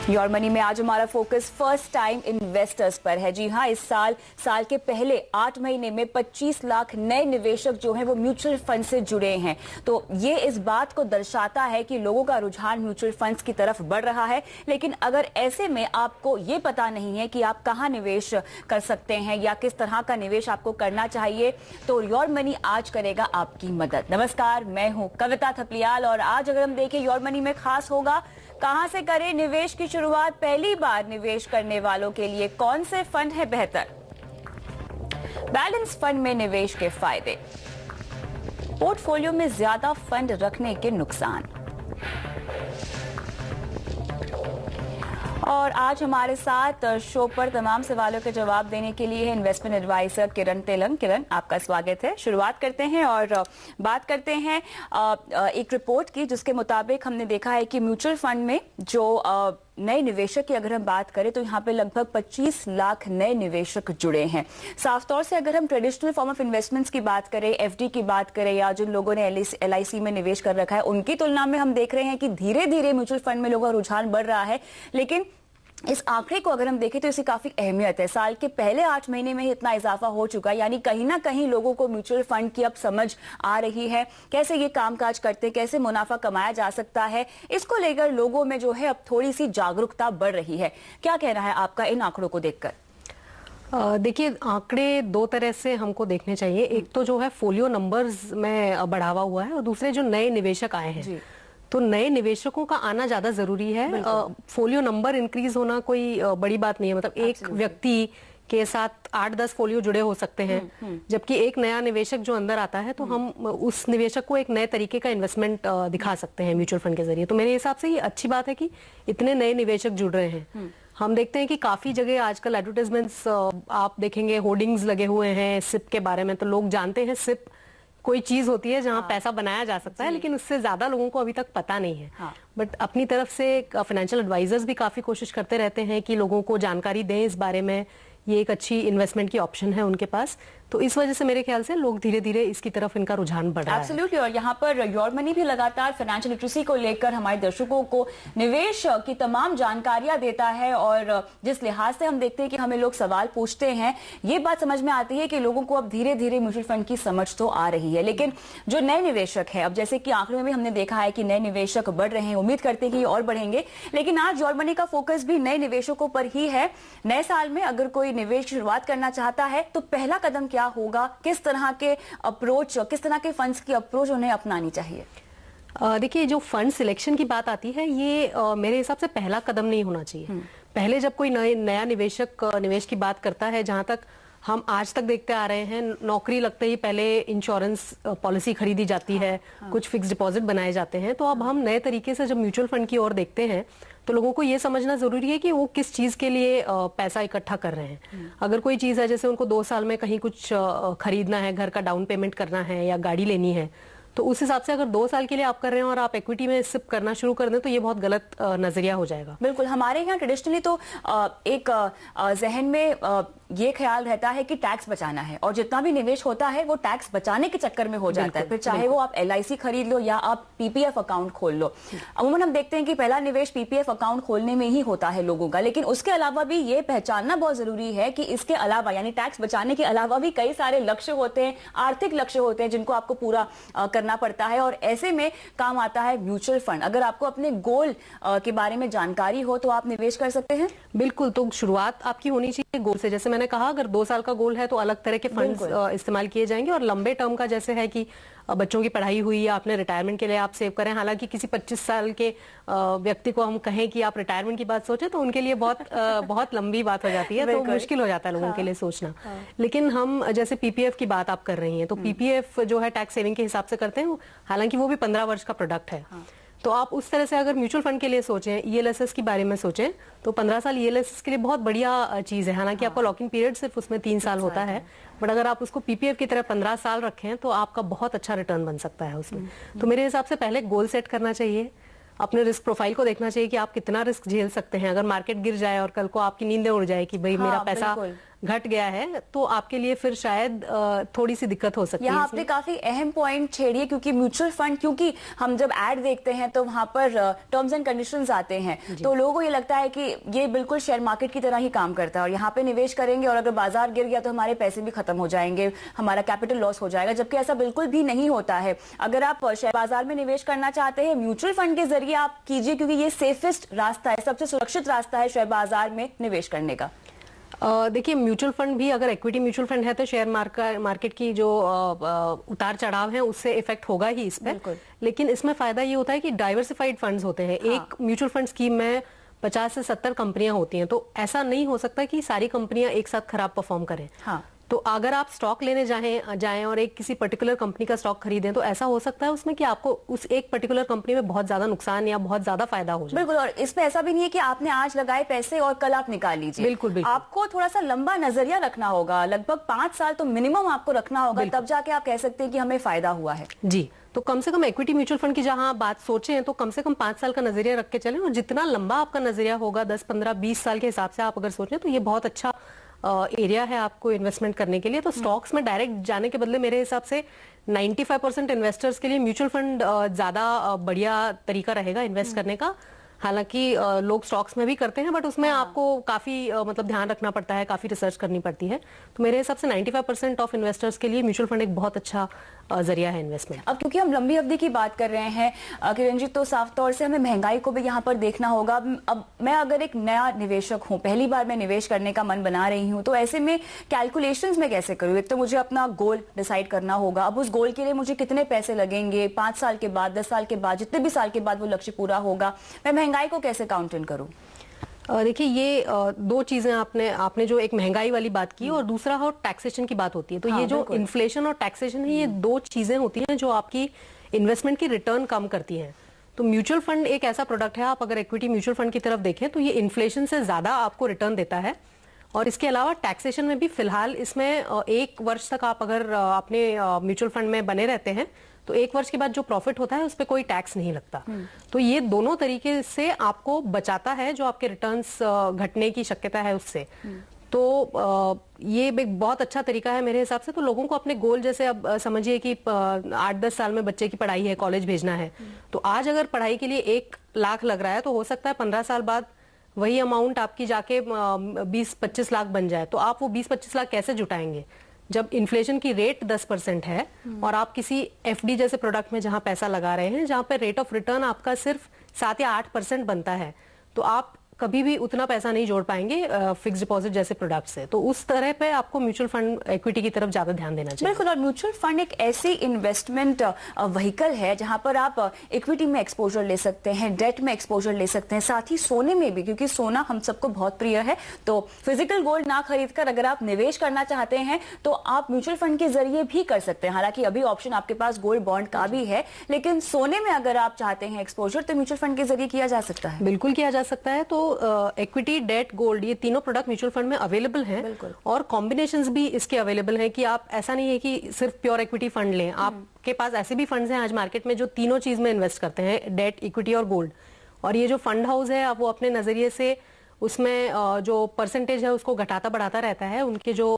Your money में आज हमारा फोकस फर्स्ट टाइम इन्वेस्टर्स पर है। जी हां, इस साल के पहले 8 महीने में 25 लाख नए निवेशक जो हैं वो म्यूचुअल फंड से जुड़े हैं। तो ये इस बात को दर्शाता है कि लोगों का रुझान म्यूचुअल फंड्स की तरफ बढ़ रहा है। लेकिन अगर ऐसे में आपको ये पता नहीं है कि आप कहां निवेश कर सकते हैं या किस तरह का निवेश आपको करना चाहिए, तो योर मनी आज करेगा आपकी मदद। नमस्कार, मैं हूं कविता थपलियाल और आज अगर हम देखें योर मनी में खास होगा कहां से करें निवेश की शुरुआत। पहली बार निवेश करने वालों के लिए कौन से फंड है बेहतर, बैलेंस फंड में निवेश के फायदे, पोर्टफोलियो में ज्यादा फंड रखने के नुकसान। और आज हमारे साथ शो पर तमाम सवालों के जवाब देने के लिए है इन्वेस्टमेंट एडवाइजर किरण तेलंग। किरण, आपका स्वागत है। शुरुआत करते हैं और बात करते हैं एक रिपोर्ट की जिसके मुताबिक हमने देखा है कि म्यूचुअल फंड में जो नए निवेशक की अगर हम बात करें तो यहाँ पे लगभग 25 लाख नए निवेशक जुड़े हैं। साफ तौर से अगर हम ट्रेडिशनल फॉर्म ऑफ इन्वेस्टमेंट्स की बात करें, एफडी की बात करें या जिन लोगों ने एलआईसी में निवेश कर रखा है, उनकी तुलना में हम देख रहे हैं कि धीरे धीरे म्यूचुअल फंड में लोगों का रुझान बढ़ रहा है। लेकिन इस आंकड़े को अगर हम देखें तो इसकी काफी अहमियत है। साल के पहले 8 महीने में ही इतना इजाफा हो चुका है, यानी कहीं ना कहीं लोगों को म्यूचुअल फंड की अब समझ आ रही है, कैसे ये कामकाज करते, कैसे मुनाफा कमाया जा सकता है। इसको लेकर लोगों में जो है अब थोड़ी सी जागरूकता बढ़ रही है। क्या कहना है आपका इन आंकड़ों को देखकर? देखिए, आंकड़े दो तरह से हमको देखने चाहिए। एक तो जो है फोलियो नंबर्स में बढ़ावा हुआ है और दूसरे जो नए निवेशक आए हैं। तो नए निवेशकों का आना ज्यादा जरूरी है। फोलियो नंबर इंक्रीज होना कोई बड़ी बात नहीं है। मतलब एक व्यक्ति के साथ 8-10 फोलियो जुड़े हो सकते हैं, जबकि एक नया निवेशक जो अंदर आता है तो हम उस निवेशक को एक नए तरीके का इन्वेस्टमेंट दिखा सकते हैं म्यूचुअल फंड के जरिए। तो मेरे हिसाब से ये अच्छी बात है कि इतने नए निवेशक जुड़ रहे हैं। हम देखते हैं कि काफी जगह आजकल एडवर्टाइजमेंट्स आप देखेंगे, होर्डिंग्स लगे हुए हैं सिप के बारे में। तो लोग जानते हैं सिप कोई चीज होती है जहां पैसा बनाया जा सकता है, लेकिन उससे ज्यादा लोगों को अभी तक पता नहीं है। बट अपनी तरफ से फाइनेंशियल एडवाइजर्स भी काफी कोशिश करते रहते हैं कि लोगों को जानकारी दें इस बारे में। ये एक अच्छी इन्वेस्टमेंट की ऑप्शन है उनके पास। तो इस वजह से मेरे ख्याल से लोग धीरे धीरे इसकी तरफ इनका रुझान बढ़ रहा है। एब्सोल्युटली। और यहाँ पर योर मनी भी लगातार फाइनेंशियल लिटरेसी को लेकर हमारे दर्शकों को निवेश की तमाम जानकारियां देता है। और जिस लिहाज से हम देखते हैं कि हमें लोग सवाल पूछते हैं, ये बात समझ में आती है कि लोगों को अब धीरे धीरे म्यूचुअल फंड की समझ तो आ रही है। लेकिन जो नए निवेशक है, अब जैसे कि आंकड़े में भी हमने देखा है कि नए निवेशक बढ़ रहे हैं, उम्मीद करते हैं कि और बढ़ेंगे। लेकिन आज योर मनी का फोकस भी नए निवेशकों पर ही है। नए साल में अगर कोई निवेश की शुरुआत करना चाहता है तो पहला कदम क्या होगा, किस तरह के अप्रोच, किस तरह के फंड्स की अप्रोच उन्हें अपनानी चाहिए? देखिए, जो फंड सिलेक्शन की बात आती है, ये मेरे हिसाब से पहला कदम नहीं होना चाहिए। पहले जब कोई नया निवेशक निवेश की बात करता है, जहां तक हम आज तक देखते आ रहे हैं, नौकरी लगते ही पहले इंश्योरेंस पॉलिसी खरीदी जाती है, कुछ फिक्स डिपॉजिट बनाए जाते हैं। तो अब हम नए तरीके से जब म्यूचुअल फंड की ओर देखते हैं तो लोगों को ये समझना जरूरी है कि वो किस चीज के लिए पैसा इकट्ठा कर रहे हैं। अगर कोई चीज है, जैसे उनको 2 साल में कहीं कुछ खरीदना है, घर का डाउन पेमेंट करना है या गाड़ी लेनी है, तो उस हिसाब से अगर 2 साल के लिए आप कर रहे हैं और आप इक्विटी में सिप करना शुरू कर दें तो ये बहुत गलत नजरिया हो जाएगा। बिल्कुल। हमारे यहाँ ट्रेडिशनली तो एक जहन में ये ख्याल रहता है कि टैक्स बचाना है और जितना भी निवेश होता है वो टैक्स बचाने के चक्कर में हो जाता है। फिर चाहे वो आप एलआईसी खरीद लो या आप पीपीएफ अकाउंट खोल लो। अमूमन हम देखते हैं कि पहला निवेश पीपीएफ अकाउंट खोलने में ही होता है लोगों का। लेकिन उसके अलावा भी ये पहचानना बहुत जरूरी है कि इसके अलावा, यानी टैक्स बचाने के अलावा भी कई सारे लक्ष्य होते हैं, आर्थिक लक्ष्य होते हैं जिनको आपको पूरा करना पड़ता है। और ऐसे में काम आता है म्यूचुअल फंड। अगर आपको अपने गोल के बारे में जानकारी हो तो आप निवेश कर सकते हैं। बिल्कुल। तो शुरुआत आपकी होनी चाहिए गोल से। जैसे मैंने कहा, अगर 2 साल का गोल है तो अलग तरह के फंड्स इस्तेमाल किए जाएंगे। और लंबे टर्म का जैसे है कि बच्चों की पढ़ाई हुई या अपने रिटायरमेंट के लिए आप सेव करें। हालांकि किसी 25 साल के व्यक्ति को हम कहें कि आप रिटायरमेंट की बात सोचें तो उनके लिए बहुत लंबी बात हो जाती है, तो मुश्किल हो जाता है लोगों के लिए सोचना। लेकिन हम जैसे पीपीएफ की बात आप कर रही हैं, तो पीपीएफ जो है टैक्स सेविंग के हिसाब से करते हैं। हालांकि वो भी 15 वर्ष का प्रोडक्ट है। तो आप उस तरह से अगर म्यूचुअल फंड के लिए सोचें, ईएलएसएस के बारे में सोचें, तो 15 साल ईएलएसएस के लिए बहुत बढ़िया चीज है। हालांकि आपका लॉकिंग पीरियड सिर्फ उसमें 3 साल होता है, बट अगर आप उसको पीपीएफ की तरह 15 साल रखें तो आपका बहुत अच्छा रिटर्न बन सकता है उसमें। तो मेरे हिसाब से पहले गोल सेट करना चाहिए, अपने रिस्क प्रोफाइल को देखना चाहिए कि आप कितना रिस्क झेल सकते हैं। अगर मार्केट गिर जाए और कल को आपकी नींदें उड़ जाए कि भाई मेरा पैसा घट गया है तो आपके लिए फिर शायद थोड़ी सी दिक्कत हो सकती है। यहाँ आपने काफी अहम पॉइंट छेड़ी है, क्योंकि म्यूचुअल फंड, क्योंकि हम जब ऐड देखते हैं तो वहां पर टर्म्स एंड कंडीशंस आते हैं, तो लोगों को ये लगता है कि ये बिल्कुल शेयर मार्केट की तरह ही काम करता है और यहाँ पे निवेश करेंगे और अगर बाजार गिर गया तो हमारे पैसे भी खत्म हो जाएंगे, हमारा कैपिटल लॉस हो जाएगा, जबकि ऐसा बिल्कुल भी नहीं होता है। अगर आप शेयर बाजार में निवेश करना चाहते हैं, म्यूचुअल फंड के जरिए आप कीजिए, क्योंकि ये सेफेस्ट रास्ता है, सबसे सुरक्षित रास्ता है शेयर बाजार में निवेश करने का। देखिए, म्यूचुअल फंड भी अगर इक्विटी म्यूचुअल फंड है तो शेयर मार्केट की जो उतार चढ़ाव है उससे इफेक्ट होगा ही इस पे, लेकिन इसमें फायदा ये होता है कि डाइवर्सिफाइड फंड्स होते हैं। एक म्यूचुअल फंड स्कीम में 50 से 70 कंपनियां होती हैं, तो ऐसा नहीं हो सकता कि सारी कंपनियां एक साथ खराब परफॉर्म करें। तो अगर आप स्टॉक लेने जाएं और एक किसी पर्टिकुलर कंपनी का स्टॉक खरीदें तो ऐसा हो सकता है उसमें कि आपको उस एक पर्टिकुलर कंपनी में बहुत ज्यादा नुकसान या बहुत ज्यादा फायदा हो जाए। बिल्कुल, और इसमें ऐसा भी नहीं है कि आपने आज लगाए पैसे और कल आप निकाल लीजिए। बिल्कुल। आपको थोड़ा सा लंबा नजरिया रखना होगा, लगभग 5 साल तो मिनिमम आपको रखना होगा, तब जाके आप कह सकते हैं कि हमें फायदा हुआ है। जी, तो कम से कम इक्विटी म्यूचुअल फंड की जहां बात सोचें तो कम से कम 5 साल का नजरिया रख के चलें, और जितना लंबा आपका नजरिया होगा 10, 15, 20 साल के हिसाब से आप अगर सोचें तो ये बहुत अच्छा एरिया है आपको इन्वेस्टमेंट करने के लिए। तो स्टॉक्स में डायरेक्ट जाने के बदले मेरे हिसाब से 95% इन्वेस्टर्स के लिए म्यूचुअल फंड ज्यादा बढ़िया तरीका रहेगा इन्वेस्ट करने का। हालांकि लोग स्टॉक्स में भी करते हैं, बट उसमें आपको काफी मतलब ध्यान रखना पड़ता है, काफी रिसर्च करनी पड़ती है। तो मेरे हिसाब से 95% ऑफ इन्वेस्टर्स के लिए म्यूचुअल फंड एक बहुत अच्छा जरिया है इन्वेस्टमेंट। अब क्योंकि हम लंबी अवधि की बात कर रहे हैं किरण जी, तो साफ तौर से हमें महंगाई को भी यहाँ पर देखना होगा। अब मैं अगर एक नया निवेशक हूँ, पहली बार मैं निवेश करने का मन बना रही हूँ, तो ऐसे में कैलकुलेशंस में कैसे करूँ? एक तो मुझे अपना गोल डिसाइड करना होगा, अब उस गोल के लिए मुझे कितने पैसे लगेंगे, 5 साल के बाद, 10 साल के बाद, जितने भी साल के बाद वो लक्ष्य पूरा होगा, मैं महंगाई को कैसे काउंट इन करूँ? देखिए, ये दो चीजें आपने जो एक महंगाई वाली बात की और दूसरा हो टैक्सेशन की बात होती है। तो ये जो इन्फ्लेशन और टैक्सेशन है, ये दो चीजें होती हैं जो आपकी इन्वेस्टमेंट की रिटर्न कम करती हैं। तो म्यूचुअल फंड एक ऐसा प्रोडक्ट है, आप अगर इक्विटी म्यूचुअल फंड की तरफ देखें तो ये इन्फ्लेशन से ज्यादा आपको रिटर्न देता है। और इसके अलावा टैक्सेशन में भी फिलहाल इसमें 1 वर्ष तक आप अगर अपने म्यूचुअल फंड में बने रहते हैं तो 1 वर्ष के बाद जो प्रॉफिट होता है उस पर कोई टैक्स नहीं लगता। तो ये दोनों तरीके से आपको बचाता है जो आपके रिटर्न्स घटने की शक्यता है उससे। तो ये एक बहुत अच्छा तरीका है मेरे हिसाब से। तो लोगों को अपने गोल, जैसे अब समझिए कि 8-10 साल में बच्चे की पढ़ाई है, कॉलेज भेजना है, तो आज अगर पढ़ाई के लिए 1 लाख लग रहा है तो हो सकता है 15 साल बाद वही अमाउंट आपकी जाके 20-25 लाख बन जाए। तो आप वो 20-25 लाख कैसे जुटाएंगे जब इन्फ्लेशन की रेट 10% है और आप किसी एफडी जैसे प्रोडक्ट में जहां पैसा लगा रहे हैं, जहां पर रेट ऑफ रिटर्न आपका सिर्फ 7 या 8% बनता है, तो आप कभी भी उतना पैसा नहीं जोड़ पाएंगे फिक्स डिपॉजिट जैसे प्रोडक्ट से। तो उस तरह पे आपको म्यूचुअल फंड इक्विटी की तरफ ज्यादा ध्यान देना चाहिए। बिल्कुल, और म्यूचुअल फंड एक ऐसी इन्वेस्टमेंट व्हीकल है जहां पर आप इक्विटी में एक्सपोजर ले सकते हैं, डेट में एक्सपोजर ले सकते हैं, साथ ही सोने में भी, क्योंकि सोना हम सबको बहुत प्रिय है। तो फिजिकल गोल्ड ना खरीदकर अगर आप निवेश करना चाहते हैं तो आप म्यूचुअल फंड के जरिए भी कर सकते हैं। हालांकि अभी ऑप्शन आपके पास गोल्ड बॉन्ड का भी है, लेकिन सोने में अगर आप चाहते हैं एक्सपोजर तो म्यूचुअल फंड के जरिए किया जा सकता है। बिल्कुल किया जा सकता है। तो इक्विटी, डेट, गोल्ड, ये तीनों प्रोडक्ट म्यूचुअल फंड में अवेलेबल हैं और कॉम्बिनेशंस भी इसके अवेलेबल हैं कि आप, ऐसा नहीं है कि सिर्फ प्योर इक्विटी फंड लें, आपके पास ऐसे भी फंड्स हैं आज मार्केट में जो तीनों चीज में इन्वेस्ट करते हैं, डेट, इक्विटी और गोल्ड। और ये जो फंड हाउस है वो अपने नजरिए से उसमें जो परसेंटेज है उसको घटाता बढ़ाता रहता है। उनके जो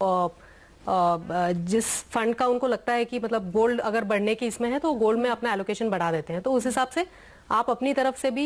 जिस फंड का उनको लगता है कि मतलब गोल्ड अगर बढ़ने की इसमें है तो गोल्ड में अपना एलोकेशन बढ़ा देते हैं। तो उस हिसाब से आप अपनी तरफ से भी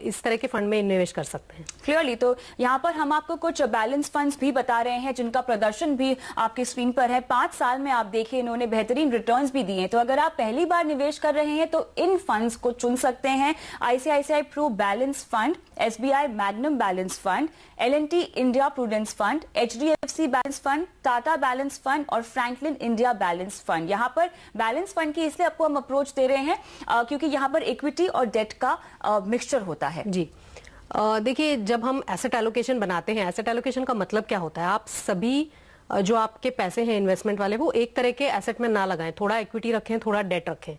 इस तरह के फंड में निवेश कर सकते हैं। क्लियरली, तो यहाँ पर हम आपको कुछ बैलेंस फंड्स भी बता रहे हैं जिनका प्रदर्शन भी आपकी स्क्रीन पर है। 5 साल में आप देखिए इन्होंने बेहतरीन रिटर्न्स भी दिए हैं। तो अगर आप पहली बार निवेश कर रहे हैं तो इन फंड्स को चुन सकते हैं। ICICI Pru balance fund, SBI Magnum balance fund, L&T India prudence fund, HDFC balance fund, Tata balance fund और फ्रैंकलिन इंडिया बैलेंस फंड। यहाँ पर बैलेंस फंड की इसलिए आपको हम अप्रोच दे रहे हैं क्योंकि यहाँ पर इक्विटी और डेट का मिक्सचर होता है। जी, देखिए, जब हम एसेट एलोकेशन बनाते हैं, एसेट एलोकेशन का मतलब क्या होता है? आप सभी जो आपके पैसे हैं इन्वेस्टमेंट वाले, वो एक तरह के एसेट में ना लगाएं, थोड़ा इक्विटी रखें, थोड़ा डेट रखें।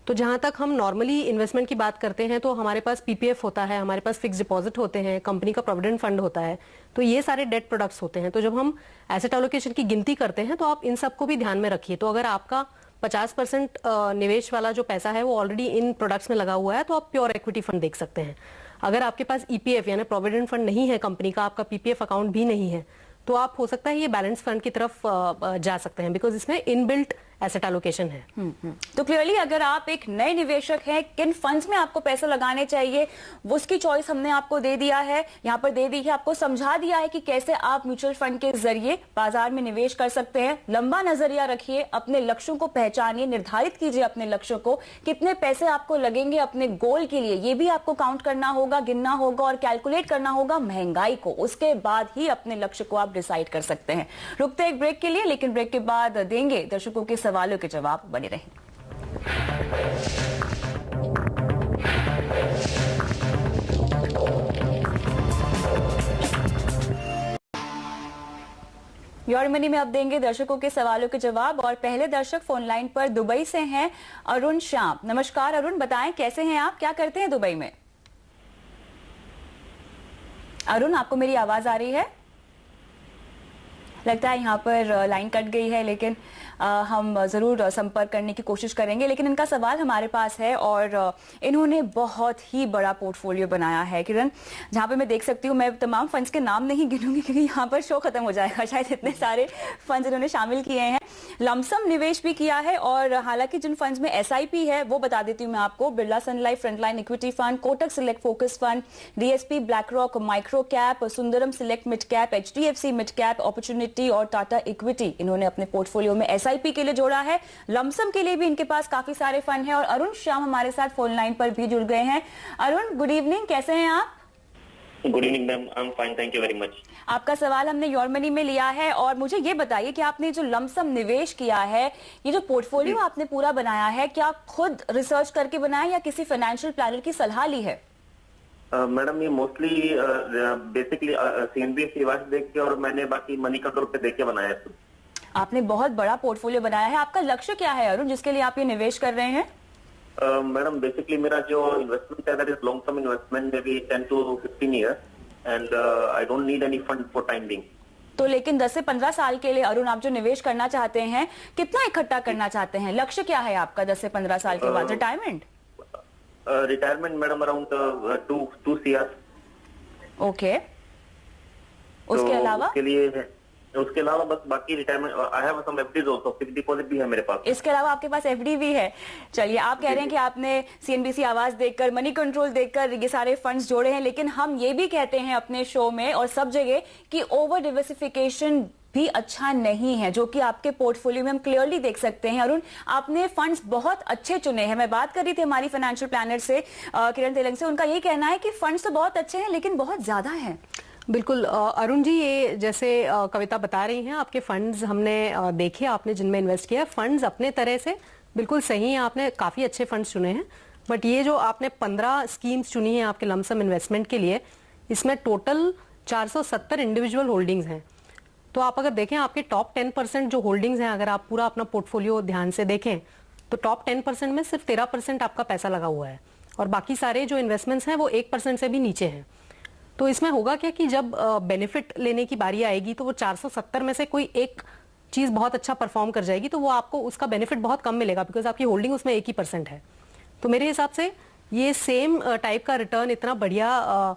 तो जहां तक हम नॉर्मली इन्वेस्टमेंट की बात करते हैं तो हमारे पास PPF होता है, हमारे पास फिक्स डिपॉजिट होते हैं, कंपनी का प्रोविडेंट फंड होता है, तो ये सारे डेट प्रोडक्ट्स होते हैं। तो जब हम एसेट एलोकेशन की गिनती करते हैं तो आप इन सबको भी ध्यान में रखिए। तो अगर आपका 50% निवेश वाला जो पैसा है वो ऑलरेडी इन प्रोडक्ट्स में लगा हुआ है तो आप प्योर इक्विटी फंड देख सकते हैं। अगर आपके पास EPF यानी प्रोविडेंट फंड नहीं है कंपनी का, आपका PPF अकाउंट भी नहीं है, तो आप हो सकता है ये बैलेंस फंड की तरफ जा सकते हैं, बिकॉज इसमें इनबिल्ट एसेट एलोकेशन है। तो क्लियरली अगर आप एक नए निवेशक हैं, किन फंड्स में आपको पैसे लगाने चाहिए वो उसकी चॉइस हमने आपको दे दिया है, यहाँ पर दे दी है, आपको समझा दिया है कि कैसे आप म्यूचुअल फंड के जरिए बाजार में निवेश कर सकते हैं। लंबा नजरिया रखिए, अपने लक्ष्यों को पहचानिए, निर्धारित कीजिए अपने लक्ष्यों को, कितने पैसे आपको लगेंगे अपने गोल के लिए ये भी आपको काउंट करना होगा, गिनना होगा और कैलकुलेट करना होगा महंगाई को। उसके बाद ही अपने लक्ष्य को आप डिसाइड कर सकते हैं। रुकते एक ब्रेक के लिए, लेकिन ब्रेक के बाद देंगे दर्शकों के सवालों के जवाब। बने रहें। योर मनी में अब देंगे दर्शकों के सवालों के जवाब और पहले दर्शक फोन लाइन पर दुबई से हैं अरुण श्याम। नमस्कार अरुण, बताएं कैसे हैं आप, क्या करते हैं दुबई में? अरुण, आपको मेरी आवाज आ रही है? लगता है यहाँ पर लाइन कट गई है, लेकिन हम जरूर संपर्क करने की कोशिश करेंगे। लेकिन इनका सवाल हमारे पास है और इन्होंने बहुत ही बड़ा पोर्टफोलियो बनाया है किरण, जहाँ पे मैं देख सकती हूँ। मैं तमाम फंड्स के नाम नहीं गिनूंगी क्योंकि यहाँ पर शो खत्म हो जाएगा, शायद इतने सारे फंड्स इन्होंने शामिल किए हैं। लमसम निवेश भी किया है और हालांकि जिन फंड्स में SIP है वो बता देती हूँ मैं आपको। Birla sun life frontline equity fund, Kotak select focus fund, DSP black rock micro cap, Sundaram select mid cap, HDFC mid cap opportunity और टाटा इक्विटी इन्होंने अपने पोर्टफोलियो में SIP के लिए जोड़ा है। लमसम के लिए भी इनके पास काफी सारे फंड हैं। और अरुण श्याम हमारे साथ फोन लाइन पर भी जुड़ गए हैं। अरुण, गुड इवनिंग, कैसे हैं आप? Good evening ma'am, I am fine, thank you very much. आपका सवाल हमने योर मनी में लिया है और मुझे ये बताइए कि आपने जो लमसम निवेश किया है, ये जो पोर्टफोलियो आपने पूरा बनाया है, क्या खुद रिसर्च करके बनाया या किसी फाइनेंशियल प्लानर की सलाह ली है? मैडम ये मोस्टली बेसिकली CNBC आवाज देख के और मैंने बाकी मनी कंट्रोल पे देख के बनाया है। आपने बहुत बड़ा पोर्टफोलियो बनाया है। आपका लक्ष्य क्या है अरुण, जिसके लिए आप ये निवेश कर रहे हैं? मैडम बेसिकली मेरा जो इन्वेस्टमेंट है that is long term investment, may be 10 to 15 year and I don't need any fund for time being. तो लेकिन 10 से 15 साल के लिए अरुण आप जो निवेश करना चाहते हैं, कितना इकट्ठा करना चाहते हैं? लक्ष्य क्या है आपका 10 से 15 साल के बाद? Retirement? Retirement madam around 2 CR। Okay, उसके अलावा? उसके अलावा बस बाकी retirement, I have some FDs also, fixed deposit भी है मेरे पास। इसके अलावा आपके पास FD भी है। चलिए, आप कह रहे हैं कि आपने CNBC आवाज देखकर, मनी कंट्रोल देखकर ये सारे फंड्स जोड़े हैं, लेकिन हम ये भी कहते हैं अपने शो में और सब जगह कि ओवर डिवर्सिफिकेशन भी अच्छा नहीं है, जो कि आपके पोर्टफोलियो में हम क्लियरली देख सकते हैं। अरुण, आपने फंड्स बहुत अच्छे चुने हैं। मैं बात कर रही थी हमारी फाइनेंशियल प्लानर से, किरण तेलंग से, उनका ये कहना है कि फंड्स तो बहुत अच्छे हैं लेकिन बहुत ज्यादा है। बिल्कुल अरुण जी, ये जैसे कविता बता रही हैं, आपके फंड्स हमने देखे, आपने जिनमें इन्वेस्ट किया, फंड्स अपने तरह से बिल्कुल सही है, आपने काफी अच्छे फंड्स चुने हैं। बट ये जो आपने 15 स्कीम्स चुनी है आपके लमसम इन्वेस्टमेंट के लिए, इसमें टोटल 470 इंडिविजुअल होल्डिंग्स हैं। तो आप अगर देखें आपके टॉप 10% जो होल्डिंग्स हैं, अगर आप पूरा अपना पोर्टफोलियो ध्यान से देखें तो टॉप 10% में सिर्फ 13% आपका पैसा लगा हुआ है और बाकी सारे जो इन्वेस्टमेंट्स हैं वो 1% से भी नीचे हैं। तो इसमें होगा क्या कि जब बेनिफिट लेने की बारी आएगी तो वो 470 में से कोई एक चीज बहुत अच्छा परफॉर्म कर जाएगी तो वो आपको उसका बेनिफिट बहुत कम मिलेगा, बिकॉज आपकी होल्डिंग उसमें 1% है। तो मेरे हिसाब से ये सेम टाइप का रिटर्न, इतना बढ़िया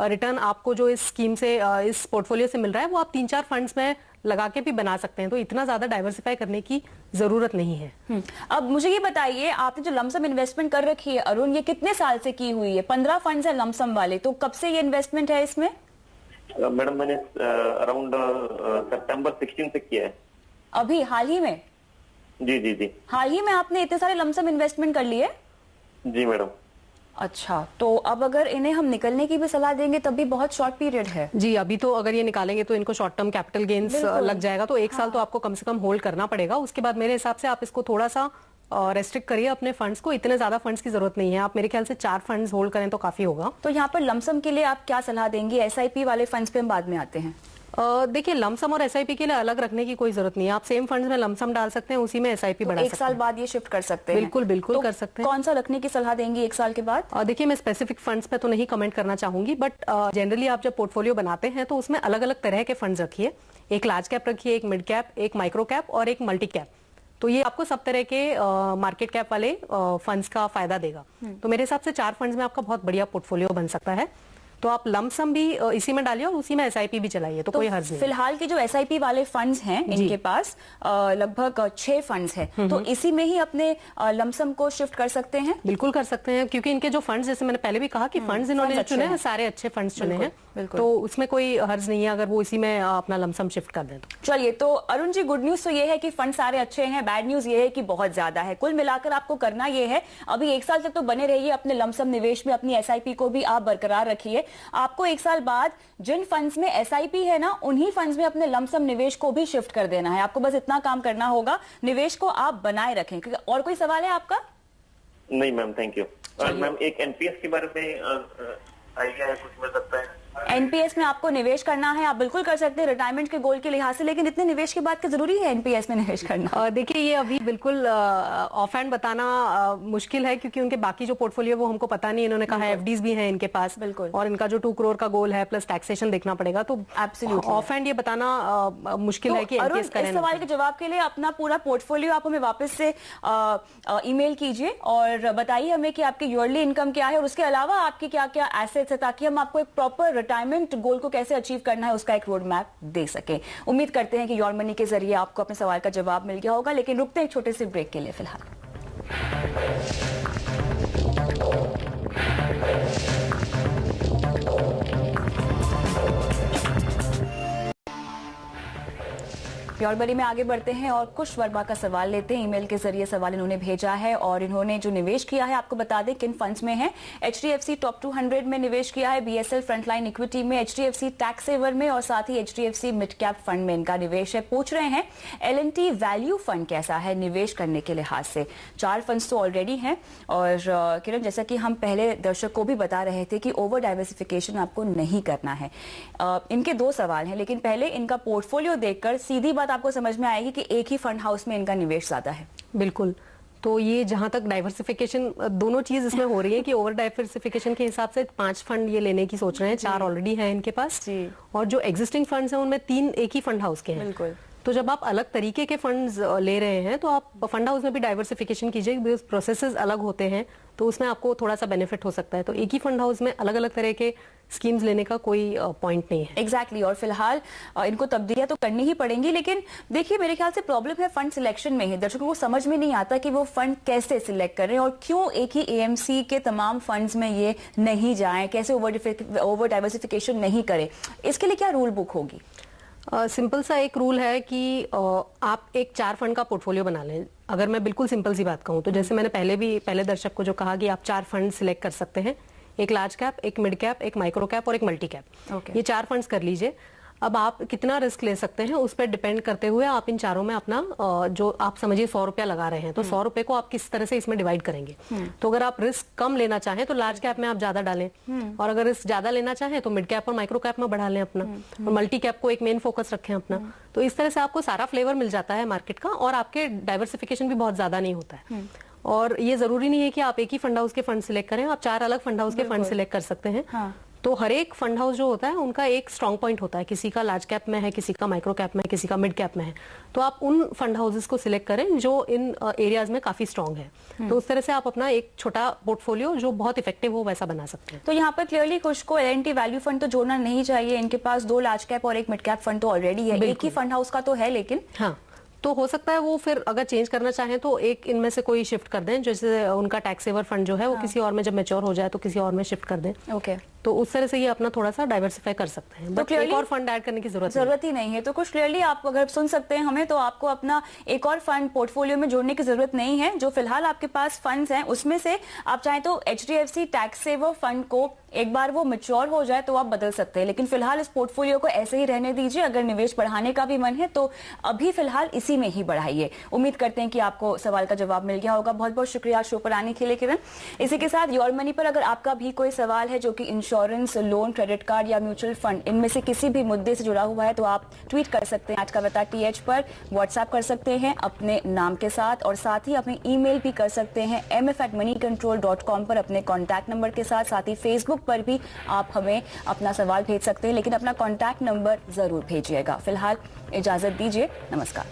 रिटर्न आपको जो इस स्कीम से, इस पोर्टफोलियो से मिल रहा है, वो आप 3-4 फंड्स में लगा के भी बना सकते हैं। तो इतना ज्यादा डाइवर्सिफाई करने की जरूरत नहीं है। अब मुझे ये बताइए, आपने जो लमसम इन्वेस्टमेंट कर रखी है अरुण, ये कितने साल से की हुई है? 15 फंड्स है लमसम वाले, तो कब से ये इन्वेस्टमेंट है इसमें? मैडम मैंने अराउंड सितंबर 16 से किया है। अभी हाल ही में? जी। हाल ही में आपने इतने सारे लमसम इन्वेस्टमेंट कर लिए? जी मैडम। अच्छा, तो अब अगर इन्हें हम निकलने की भी सलाह देंगे तब भी बहुत शॉर्ट पीरियड है। जी, अभी तो अगर ये निकालेंगे तो इनको शॉर्ट टर्म कैपिटल गेन्स लग जाएगा, तो 1 साल तो आपको कम से कम होल्ड करना पड़ेगा। उसके बाद मेरे हिसाब से आप इसको थोड़ा सा रेस्ट्रिक्ट करिए अपने फंड्स को। इतने ज्यादा फंड्स की जरूरत नहीं है, आप मेरे ख्याल से 4 फंड्स होल्ड करें तो काफी होगा। तो यहाँ पर लमसम के लिए आप क्या सलाह देंगे? SIP वाले फंड्स पे हम बाद में आते हैं। देखिए, लमसम और SIP के लिए अलग रखने की कोई जरूरत नहीं है। आप सेम फंड्स में लमसम डाल सकते हैं, उसी में SIP बढ़ा सकते हैं। 1 साल बाद ये शिफ्ट कर सकते हैं? बिल्कुल तो कर सकते हैं। कौन सा रखने की सलाह देंगी 1 साल के बाद? देखिए, मैं स्पेसिफिक फंड्स पे तो नहीं कमेंट करना चाहूंगी, बट जनरली आप जब पोर्टफोलियो बनाते हैं तो उसमें अलग अलग तरह के फंड्स रखिए। एक लार्ज कैप रखिए, एक मिड कैप, एक माइक्रो कैप और एक मल्टी कैप। तो ये आपको सब तरह के मार्केट कैप वाले फंड्स का फायदा देगा। तो मेरे हिसाब से 4 फंड्स में आपका बहुत बढ़िया पोर्टफोलियो बन सकता है। तो आप लमसम भी इसी में डालिए और उसी में एसआईपी भी चलाइए, तो कोई हर्ज नहीं। फिलहाल की जो एसआईपी वाले फंड्स हैं इनके पास लगभग 6 फंड्स हैं, तो इसी में ही अपने लमसम को शिफ्ट कर सकते हैं। बिल्कुल कर सकते हैं, क्योंकि इनके जो फंड्स, जैसे मैंने पहले भी कहा कि फंड्स इन्होंने जो चुने हैं सारे अच्छे फंड्स चुने हैं, तो उसमें कोई हर्ज नहीं है अगर वो इसी में अपना लमसम शिफ्ट कर दें तो। चलिए, तो अरुण जी, गुड न्यूज तो ये है कि फंड सारे अच्छे हैं, बैड न्यूज ये है कि बहुत ज्यादा है। कुल मिलाकर आपको करना ये है, अभी 1 साल तक तो बने रहिए अपने लमसम निवेश में, अपनी एसआईपी को भी आप बरकरार रखिए। आपको 1 साल बाद जिन फंड्स में एसआईपी है ना, उन्हीं फंड्स में अपने लमसम निवेश को भी शिफ्ट कर देना है। आपको बस इतना काम करना होगा, निवेश को आप बनाए रखें। और कोई सवाल है आपका? नहीं मैम, थैंक यू। मैम, एक एनपीएस के बारे में आइडिया है, कुछ मिल सकता है? एनपीएस में आपको निवेश करना है, आप बिल्कुल कर सकते हैं रिटायरमेंट के गोल के लिहाज से, लेकिन इतने निवेश के बाद क्या जरूरी है एनपीएस में निवेश करना? देखिए, ये अभी बिल्कुल ऑफ हैंड बताना मुश्किल है, क्योंकि उनके बाकी जो पोर्टफोलियो वो हमको पता नहीं। इन्होंने कहा एफडीज भी हैं इनके पास, बिल्कुल, और इनका जो 2 करोड़ का गोल है प्लस टैक्सेशन देखना पड़ेगा, तो एब्सोल्युटली ऑफ हैंड ये बताना मुश्किल है कि एनपीएस करें। इस सवाल के जवाब के लिए अपना पूरा पोर्टफोलियो आप हमें वापस से ईमेल कीजिए और बताइए हमें कि आपकी ईयरली इनकम क्या है और उसके अलावा आपकी क्या क्या एसेट्स है, ताकि हम आपको एक प्रॉपर रिटायरमेंट गोल को कैसे अचीव करना है उसका एक रोड मैप दे सके। उम्मीद करते हैं कि योर मनी के जरिए आपको अपने सवाल का जवाब मिल गया होगा, लेकिन रुकते हैं एक छोटे से ब्रेक के लिए फिलहाल। योर मनी में आगे बढ़ते हैं और कुश वर्मा का सवाल लेते हैं। ईमेल के जरिए सवाल इन्होंने भेजा है और इन्होंने जो निवेश किया है आपको बता दें किन फंड्स में है। एचडीएफसी टॉप 200 में निवेश किया है, बीएसएल फ्रंटलाइन इक्विटी में, एचडीएफसी टैक्स सेवर में और साथ ही एचडीएफसी मिड कैप फंड में इनका निवेश है। पूछ रहे हैं एलएनटी वैल्यू फंड कैसा है निवेश करने के लिहाज से। 4 फंड्स तो ऑलरेडी हैं और किरण, जैसा कि हम पहले दर्शक को भी बता रहे थे कि ओवर डाइवर्सिफिकेशन आपको नहीं करना है। इनके 2 सवाल हैं, लेकिन पहले इनका पोर्टफोलियो देखकर सीधी बात आपको समझ में आएगी कि एक ही फंड हाउस में इनका निवेश ज्यादा है। बिल्कुल, तो ये जहां तक डाइवर्सिफिकेशन, दोनों चीज इसमें हो रही है कि ओवर डाइवर्सिफिकेशन के हिसाब से 5 फंड ये लेने की सोच रहे हैं, 4 ऑलरेडी हैं इनके पास, और जो एग्जिस्टिंग फंड्स हैं उनमें 3 एक ही फंड हाउस के हैं। बिल्कुल, तो जब आप अलग तरीके के फंड्स ले रहे हैं तो आप फंड हाउस में भी डाइवर्सिफिकेशन कीजिए, बिकॉज प्रोसेसेस अलग होते हैं, तो उसमें आपको थोड़ा सा बेनिफिट हो सकता है। तो एक ही फंड हाउस में अलग अलग तरह के स्कीम्स लेने का कोई पॉइंट नहीं है। एग्जैक्टली और फिलहाल इनको तब्दीलियां तो करनी ही पड़ेंगी, लेकिन देखिए मेरे ख्याल से प्रॉब्लम है फंड सिलेक्शन में ही। दर्शकों को समझ में नहीं आता कि वो फंड कैसे सिलेक्ट करें और क्यों एक ही एएमसी के तमाम फंड्स में ये नहीं जाएं, कैसे ओवर डाइवर्सिफिकेशन नहीं करें। इसके लिए क्या रूल बुक होगी? सिंपल सा एक रूल है कि आप एक 4 फंड का पोर्टफोलियो बना लें। अगर मैं बिल्कुल सिंपल सी बात कहूँ तो जैसे मैंने पहले दर्शक को जो कहा कि आप 4 फंड सिलेक्ट कर सकते हैं, एक लार्ज कैप, एक मिड कैप, एक माइक्रो कैप और एक मल्टी कैप। ये 4 फंड्स कर लीजिए। अब आप कितना रिस्क ले सकते हैं उस पर डिपेंड करते हुए आप इन चारों में अपना जो आप समझिए 100 रुपया लगा रहे हैं, तो 100 रुपए को आप किस तरह से इसमें डिवाइड करेंगे। तो अगर आप रिस्क कम लेना चाहें तो लार्ज कैप में आप ज्यादा डालें, और अगर रिस्क ज्यादा लेना चाहें तो मिड कैप और माइक्रो कैप में बढ़ा लें अपना, और मल्टी कैप को एक मेन फोकस रखें अपना। तो इस तरह से आपको सारा फ्लेवर मिल जाता है मार्केट का, और आपके डाइवर्सिफिकेशन भी बहुत ज्यादा नहीं होता है। और ये जरूरी नहीं है कि आप एक ही फंड हाउस के फंड सिलेक्ट करें, आप 4 अलग फंड हाउस के फंड सिलेक्ट कर सकते हैं। तो हर एक फंड हाउस जो होता है उनका एक स्ट्रॉन्ग पॉइंट होता है, किसी का लार्ज कैप में है, किसी का माइक्रो कैप में है, किसी का मिड कैप में है। तो आप उन फंड हाउसेस को सिलेक्ट करें जो इन एरियाज में काफी स्ट्रॉन्ग है। तो उस तरह से आप अपना एक छोटा पोर्टफोलियो जो बहुत इफेक्टिव हो वैसा बना सकते हैं। तो यहाँ पर क्लियरली कुछ को एलएनटी वैल्यू फंड तो जोड़ना नहीं चाहिए। इनके पास 2 लार्ज कैप और एक मिड कैप फंड तो ऑलरेडी है, एक ही फंड हाउस का तो है, लेकिन हाँ, तो हो सकता है वो फिर अगर चेंज करना चाहें तो एक इनमें से कोई शिफ्ट कर दें। जैसे उनका टैक्स सेवर फंड जो है वो किसी और में जब मैच्योर हो जाए तो किसी और में शिफ्ट कर दें। ओके, तो उस तरह से ये अपना थोड़ा सा डाइवर्सिफाई कर सकते हैं, बट एक और फंड ऐड करने की जरूरत ही नहीं है। तो कुछ क्लियरली आप अगर सुन सकते हैं हमें, तो आपको अपना एक और फंड पोर्टफोलियो में जोड़ने की जरूरत नहीं है। जो फिलहाल आपके पास फंड्स हैं उसमें से आप चाहें तो एचडीएफसी टैक्स सेवर फंड को एक बार वो मैच्योर हो जाए तो आप बदल सकते हैं, लेकिन फिलहाल इस पोर्टफोलियो को ऐसे ही रहने दीजिए। अगर निवेश बढ़ाने का भी मन है तो अभी फिलहाल इसी में ही बढ़ाइए। उम्मीद करते हैं कि आपको सवाल का जवाब मिल गया होगा। बहुत बहुत शुक्रिया शो पर आने के लिए किरण। इसी के साथ योर मनी पर अगर आपका भी कोई सवाल है जो कि इंश्योरेंस, लोन, क्रेडिट कार्ड या म्यूचुअल फंड, इनमें से किसी भी मुद्दे से जुड़ा हुआ है तो आप ट्वीट कर सकते हैं आज का बता TH पर, व्हाट्सएप कर सकते हैं अपने नाम के साथ, और साथ ही अपनी ईमेल भी कर सकते हैं mf@moneycontrol.com पर अपने कॉन्टैक्ट नंबर के साथ। साथ ही फेसबुक पर भी आप हमें अपना सवाल भेज सकते हैं, लेकिन अपना कॉन्टैक्ट नंबर जरूर भेजिएगा। फिलहाल इजाजत दीजिए, नमस्कार।